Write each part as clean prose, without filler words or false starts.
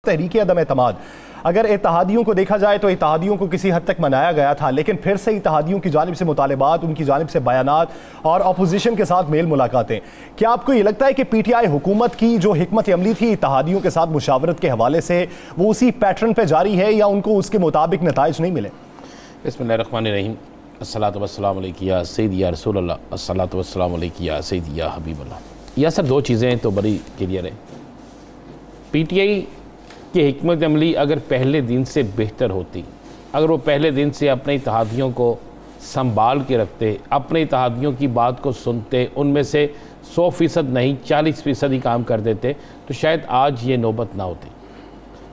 तहरीक अदम एतमाद, अगर इत्तेहादियों को देखा जाए तो इत्तेहादियों को किसी हद तक मनाया गया था, लेकिन फिर से इत्तेहादियों की जानिब से मुतालिबात, उनकी जानिब से बयानात और अपोजिशन के साथ मेल मुलाकातें, क्या आपको ये लगता है कि PTI हुकूमत की जो हिकमत अमली थी इत्तेहादियों के साथ मुशावरत के हवाले से वो उसी पैटर्न पर जारी है या उनको उसके मुताबिक नताइज नहीं मिले? बिस्मिल्लाहिर्रहमानिर्रहीम, अस्सलातु वस्सलामु अलैका या सय्यदी या रसूल अल्लाह, अस्सलातु वस्सलामु अलैका या सय्यदी या हबीब अल्लाह। या सर दो चीज़ें तो बड़ी क्लियर है। PTI की हिकमत अमली अगर पहले दिन से बेहतर होती, अगर वो पहले दिन से अपने इत्तेहादियों को संभाल के रखते, अपने इत्तेहादियों की बात को सुनते, उनमें से 100% नहीं 40% ही काम कर देते, तो शायद आज ये नौबत ना होती।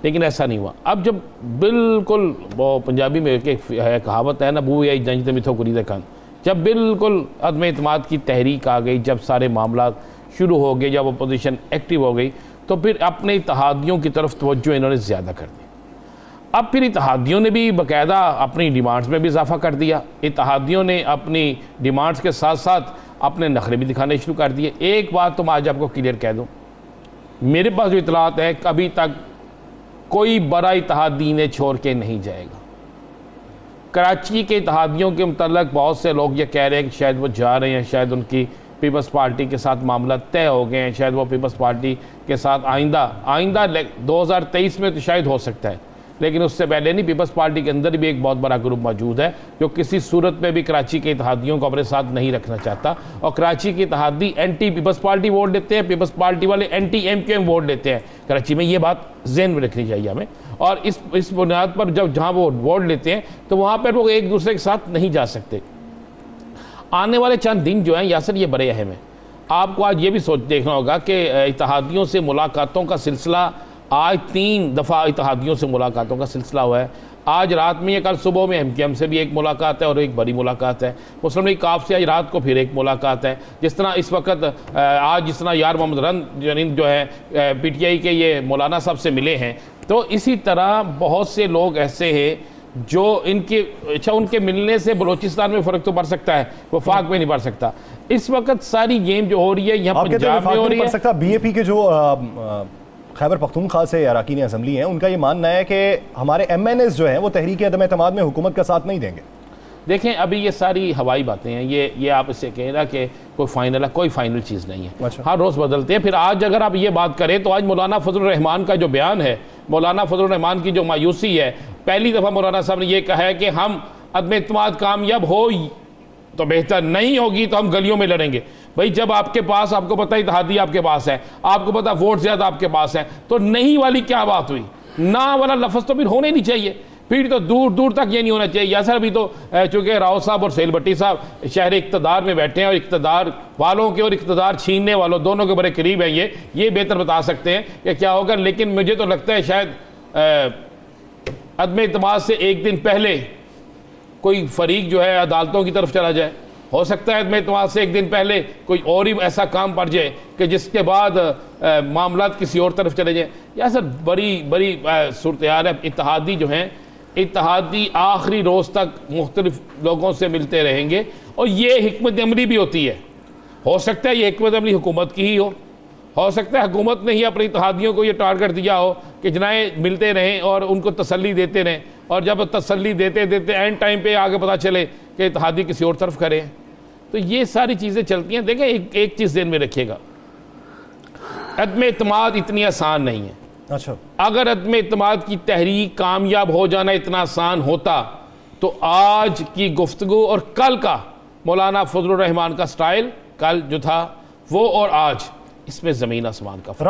लेकिन ऐसा नहीं हुआ। अब जब बिल्कुल वो पंजाबी में एक कहावत है ना, बू या जंज मिथो कुरीद खान, जब बिल्कुल अदम एतमाद की तहरीक आ गई, जब सारे मामला शुरू हो गए, जब अपोजिशन एक्टिव हो गई, तो फिर अपने इत्तेहादियों की तरफ तवज्जो इन्होंने ज़्यादा कर दी। अब फिर इत्तेहादियों ने भी बाकायदा अपनी डिमांड्स में भी इजाफा कर दिया। इत्तेहादियों ने अपनी डिमांड्स के साथ साथ अपने नखरे भी दिखाने शुरू कर दिए। एक बात तो मैं आज आपको क्लियर कह दूँ, मेरे पास जो इतलात है, कभी तक कोई बड़ा इत्तेहादी ने छोड़ के नहीं जाएगा। कराची के इत्तेहादियों के मुतल्लिक़ बहुत से लोग ये कह रहे हैं कि शायद वो जा रहे हैं, शायद उनकी पीपल्स पार्टी के साथ मामला तय हो गए हैं, शायद वो पीपल्स पार्टी के साथ आइंदा 2023 में तो शायद हो सकता है, लेकिन उससे पहले नहीं। पीपल्स पार्टी के अंदर भी एक बहुत बड़ा ग्रुप मौजूद है जो किसी सूरत में भी कराची के इत्तेहादियों को अपने साथ नहीं रखना चाहता, और कराची के इत्तेहादी एंटी पीपल्स पार्टी वोट देते हैं, पीपल्स पार्टी वाले एंटी MQM वोट देते हैं कराची में। ये बात ज़हन में रखनी चाहिए हमें। और इस बुनियाद पर जब जहाँ वो वोट लेते हैं तो वहाँ पर वो एक दूसरे के साथ नहीं जा सकते। आने वाले चंद दिन जो हैं यासर, ये बड़े अहम हैं। आपको आज ये भी देखना होगा कि इत्तेहादियों से मुलाकातों का सिलसिला, आज 3 दफ़ा इत्तेहादियों से मुलाकातों का सिलसिला हुआ है। आज रात में या कल सुबह में MQM से भी एक मुलाकात है और एक बड़ी मुलाकात है। मुस्लिम लीग काफ से आज रात को फिर एक मुलाकात है। जिस तरह इस वक्त आज जिस तरह यार मोहम्मद रन जो है PTI के ये मौलाना साहब से मिले हैं, तो इसी तरह बहुत से लोग ऐसे हैं जो इनके उनके मिलने से बलोचिस्तान में फ़र्क तो पड़ सकता है, वफाक में नहीं पड़ सकता। इस वक्त सारी गेम जो हो रही है यहाँ पंजाब में हो रही है। BAP के जो खैबर पख्तूनख्वा से अरकान असम्बली हैं, उनका ये मानना है कि हमारे MNAs जो हैं वो तहरीक अदम एतमाद में हुकूमत का साथ नहीं देंगे। देखें, अभी ये सारी हवाई बातें हैं, ये आप इससे कह रहा कि कोई फाइनल है, कोई फाइनल चीज़ नहीं है। अच्छा। हर रोज़ बदलते हैं। फिर आज अगर आप ये बात करें तो आज मौलाना फजलुर रहमान का जो बयान है, मौलाना फजलुर रहमान की जो मायूसी है, पहली दफ़ा मौलाना साहब ने यह कहा है कि हम अदम एतमाद कामयाब हो तो बेहतर, नहीं होगी तो हम गलियों में लड़ेंगे। भाई जब आपके पास, आपको पता इत्तेहादी आपके पास है, आपको पता वोट ज़्यादा आपके पास है, तो नहीं वाली क्या बात हुई? ना वाला लफ्ज़ तो फिर होने नहीं चाहिए, फिर तो दूर दूर तक ये नहीं होना चाहिए। या सर अभी तो चूँकि राव साहब और सहेल भट्टी साहब शहर इक़्तिदार में बैठे हैं और इक़्तिदार वालों के और इक़्तिदार छीनने वालों दोनों के बड़े करीब हैं, ये बेहतर बता सकते हैं कि क्या होगा। लेकिन मुझे तो लगता है शायद अदम एतमाद से एक दिन पहले कोई फरीक जो है अदालतों की तरफ चला जाए। हो सकता है अदम एतमाद से एक दिन पहले कोई और ही ऐसा काम पड़ जाए कि जिसके बाद मामलात किसी और तरफ चले जाए। या सर बड़ी सूरत हाल है। इत्तेहादी जो हैं, इत्तेहादी आखिरी रोज़ तक मुख्तलिफ लोगों से मिलते रहेंगे और ये हिकमत अमली भी होती है। हो सकता है ये हिकमत अमली हुकूमत की ही हो सकता है हुकूमत ने ही अपने इत्तेहादियों को ये टारगेट दिया हो कि जनाए मिलते रहें और उनको तसल्ली देते रहें, और जब तसल्ली देते देते एंड टाइम पे आगे पता चले कि इत्तेहादी किसी और तरफ करें। तो ये सारी चीज़ें चलती हैं। देखें, एक चीज़ ध्यान में रखिएगा, अदम एतमाद इतनी आसान नहीं है। अच्छा, अगर अदम एतमाद की तहरीक कामयाब हो जाना इतना आसान होता तो आज की गुफ्तगू और कल का मौलाना फजलुर रहमान का स्टाइल, कल जो था वो और आज, इसमें ज़मीन आसमान का फर्क।